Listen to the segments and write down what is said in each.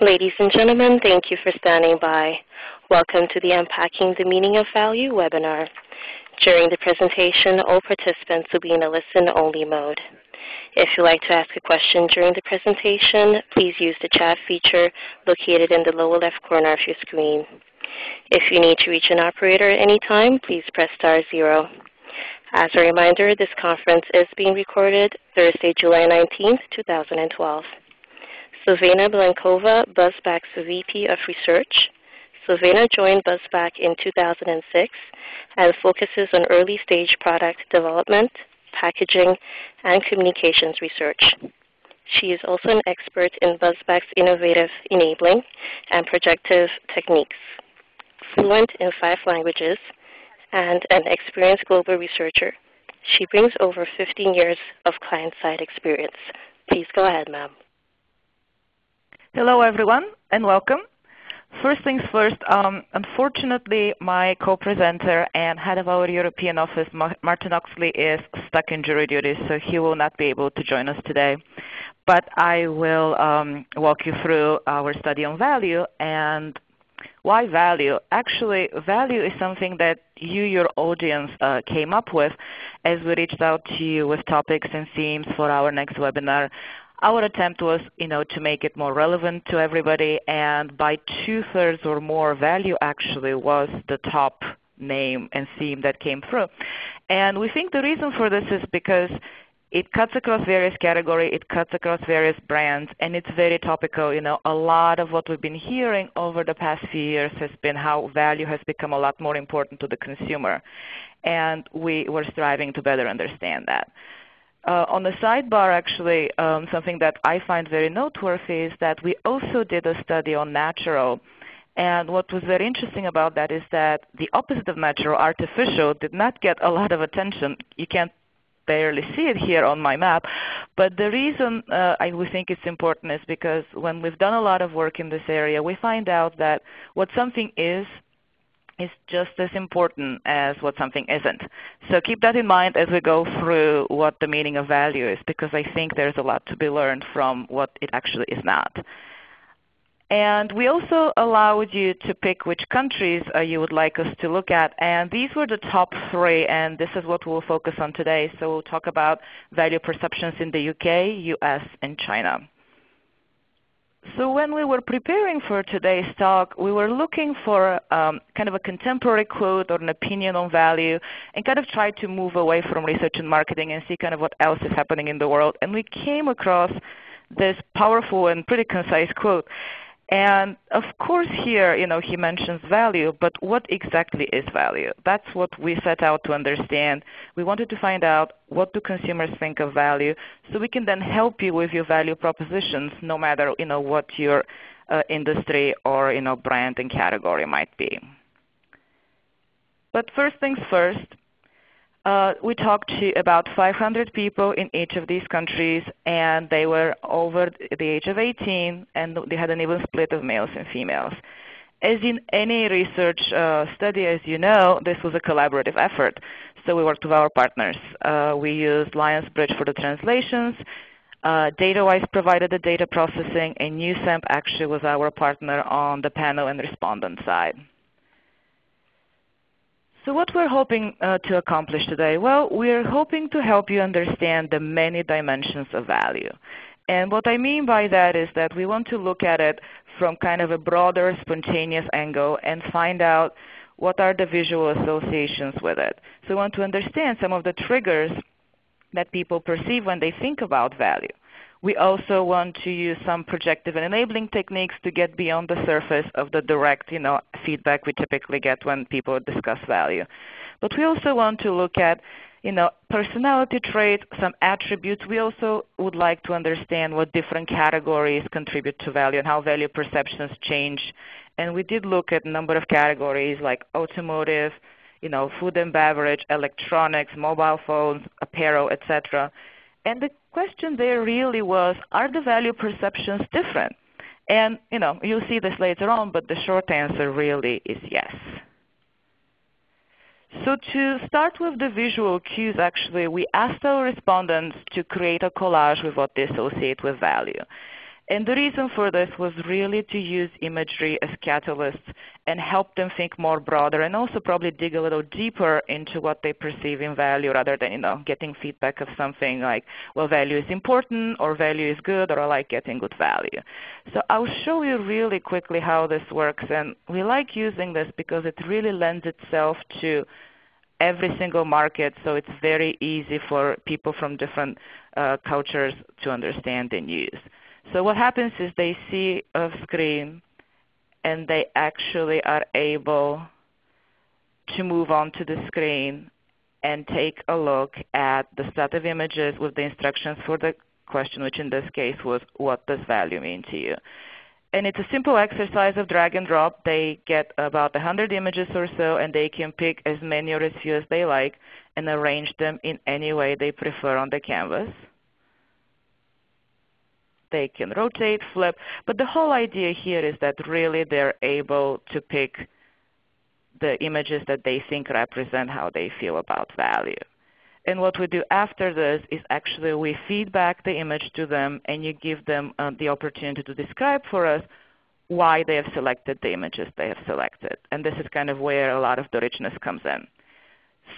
Ladies and gentlemen, thank you for standing by. Welcome to the Unpacking the Meaning of Value webinar. During the presentation, all participants will be in a listen-only mode. If you'd like to ask a question during the presentation, please use the chat feature located in the lower left corner of your screen. If you need to reach an operator at any time, please press *0. As a reminder, this conference is being recorded Thursday, July 19th, 2012. Silvana Blankova, BuzzBack's VP of Research. Silvana joined BuzzBack in 2006 and focuses on early-stage product development, packaging, and communications research. She is also an expert in BuzzBack's innovative enabling and projective techniques, fluent in 5 languages, and an experienced global researcher. She brings over 15 years of client-side experience. Please go ahead, ma'am. Hello, everyone, and welcome. First things first, unfortunately, my co-presenter and head of our European office, Martin Oxley, is stuck in jury duty, so he will not be able to join us today. But I will walk you through our study on value. And why value? Actually, value is something that you, your audience, came up with as we reached out to you with topics and themes for our next webinar. Our attempt was, to make it more relevant to everybody, and by 2/3 or more, value actually was the top name and theme that came through. And we think the reason for this is because it cuts across various categories, it cuts across various brands, and it's very topical. A lot of what we've been hearing over the past few years has been how value has become a lot more important to the consumer, and we were striving to better understand that. On the sidebar, actually, something that I find very noteworthy is that we also did a study on natural. And what was very interesting about that is that the opposite of natural, artificial, did not get a lot of attention. You can't barely see it here on my map. But the reason we think it's important is because when we've done a lot of work in this area, we find out that what something is just as important as what something isn't. So keep that in mind as we go through what the meaning of value is, because I think there's a lot to be learned from what it actually is not. And we also allowed you to pick which countries you would like us to look at. And these were the top 3, and this is what we'll focus on today. So we'll talk about value perceptions in the UK, US, and China. So when we were preparing for today's talk, we were looking for kind of a contemporary quote or an opinion on value and kind of try to move away from research and marketing and see kind of what else is happening in the world. And we came across this powerful and pretty concise quote. And of course here, he mentions value, but what exactly is value? That's what we set out to understand. We wanted to find out, what do consumers think of value, so we can then help you with your value propositions, no matter what your industry or brand and category might be. But first things first, we talked to about 500 people in each of these countries, and they were over the age of 18, and they had an even split of males and females. As in any research study, as you know, this was a collaborative effort. So we worked with our partners. We used Lionsbridge for the translations. DataWise provided the data processing, and USAMP actually was our partner on the panel and respondent side. So what we're hoping to accomplish today? Well, we're hoping to help you understand the many dimensions of value. And what I mean by that is that we want to look at it from kind of a broader, spontaneous angle and find out what are the visual associations with it. So we want to understand some of the triggers that people perceive when they think about value. We also want to use some projective and enabling techniques to get beyond the surface of the direct feedback we typically get when people discuss value. But we also want to look at personality traits, some attributes. We also would like to understand what different categories contribute to value and how value perceptions change. And we did look at a number of categories like automotive, food and beverage, electronics, mobile phones, apparel, etc. And the question there really was, are the value perceptions different? And you'll see this later on, but the short answer really is yes. So to start with the visual cues, actually, we asked our respondents to create a collage with what they associate with value. And the reason for this was really to use imagery as catalysts and help them think more broader and also probably dig a little deeper into what they perceive in value rather than getting feedback of something like, well, value is important or value is good or I like getting good value. So I'll show you really quickly how this works. And we like using this because it really lends itself to every single market, so it's very easy for people from different cultures to understand and use. So what happens is they see a screen and they actually are able to move on to the screen and take a look at the set of images with the instructions for the question, which in this case was, what does value mean to you? And it's a simple exercise of drag and drop. They get about 100 images or so, and they can pick as many or as few as they like and arrange them in any way they prefer on the canvas. They can rotate, flip, but the whole idea here is that really they're able to pick the images that they think represent how they feel about value. And what we do after this is actually we feed back the image to them, and you give them the opportunity to describe for us why they have selected the images they have selected. And this is kind of where a lot of the richness comes in.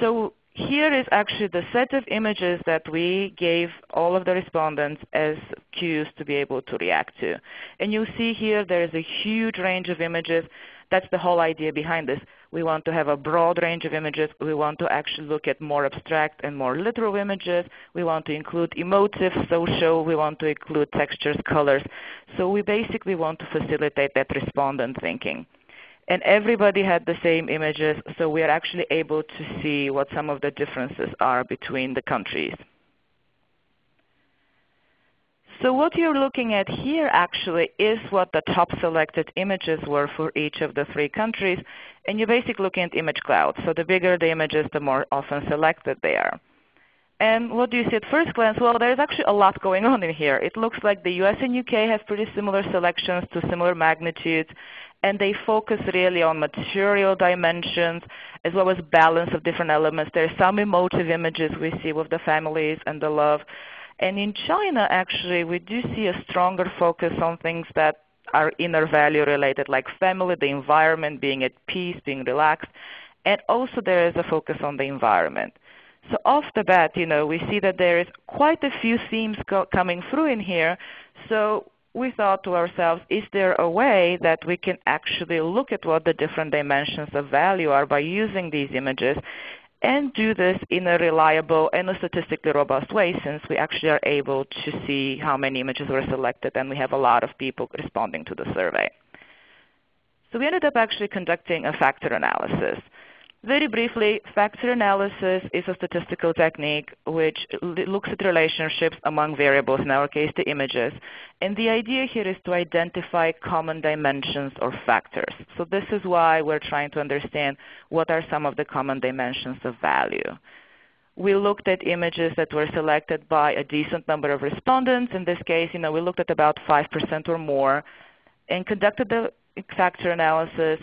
So here is actually the set of images that we gave all of the respondents as cues to be able to react to. And you see here there is a huge range of images. That's the whole idea behind this. We want to have a broad range of images. We want to actually look at more abstract and more literal images. We want to include emotive, social. We want to include textures, colors. So we basically want to facilitate that respondent thinking. And everybody had the same images, so we are actually able to see what some of the differences are between the countries. So what you're looking at here actually is what the top selected images were for each of the 3 countries. And you're basically looking at image clouds. So the bigger the images, the more often selected they are. And what do you see at first glance? Well, there's actually a lot going on in here. It looks like the US and UK have pretty similar selections to similar magnitudes, and they focus really on material dimensions as well as balance of different elements. There are some emotive images we see with the families and the love. And in China, actually, we do see a stronger focus on things that are inner value related, like family, the environment, being at peace, being relaxed. And also there is a focus on the environment. So off the bat, we see that there is quite a few themes coming through in here. So we thought to ourselves, is there a way that we can actually look at what the different dimensions of value are by using these images and do this in a reliable and a statistically robust way, since we actually are able to see how many images were selected and we have a lot of people responding to the survey. So we ended up actually conducting a factor analysis. Very briefly, factor analysis is a statistical technique which looks at relationships among variables, in our case the images. And the idea here is to identify common dimensions or factors. So this is why we're trying to understand what are some of the common dimensions of value. We looked at images that were selected by a decent number of respondents. In this case, we looked at about 5% or more and conducted the factor analysis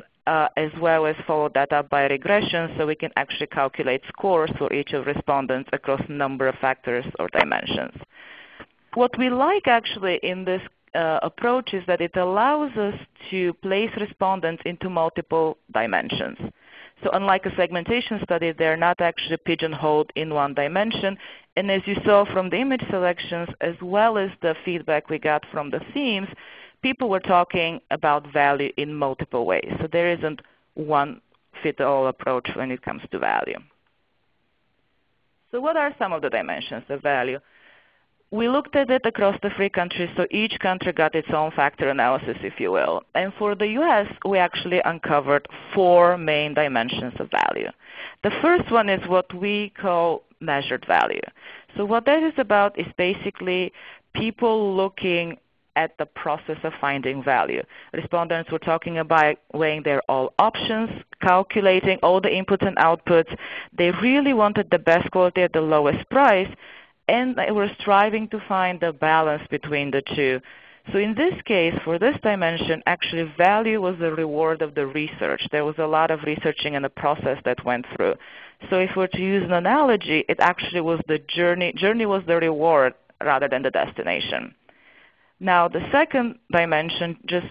as well as followed that up by regression, so we can actually calculate scores for each of respondents across a number of factors or dimensions. What we like actually in this approach is that it allows us to place respondents into multiple dimensions. So unlike a segmentation study, they're not actually pigeonholed in one dimension. And as you saw from the image selections, as well as the feedback we got from the themes, people were talking about value in multiple ways. So there isn't one fit-all approach when it comes to value. So what are some of the dimensions of value? We looked at it across the 3 countries, so each country got its own factor analysis, if you will. And for the US, we actually uncovered 4 main dimensions of value. The first one is what we call measured value. So what that is about is basically people looking at the process of finding value. Respondents were talking about weighing their all options, calculating all the inputs and outputs. They really wanted the best quality at the lowest price, and they were striving to find the balance between the two. So in this case, for this dimension, actually value was the reward of the research. There was a lot of researching and the process that went through. So if we're to use an analogy, it actually was the journey. Journey was the reward rather than the destination. Now, the second dimension, just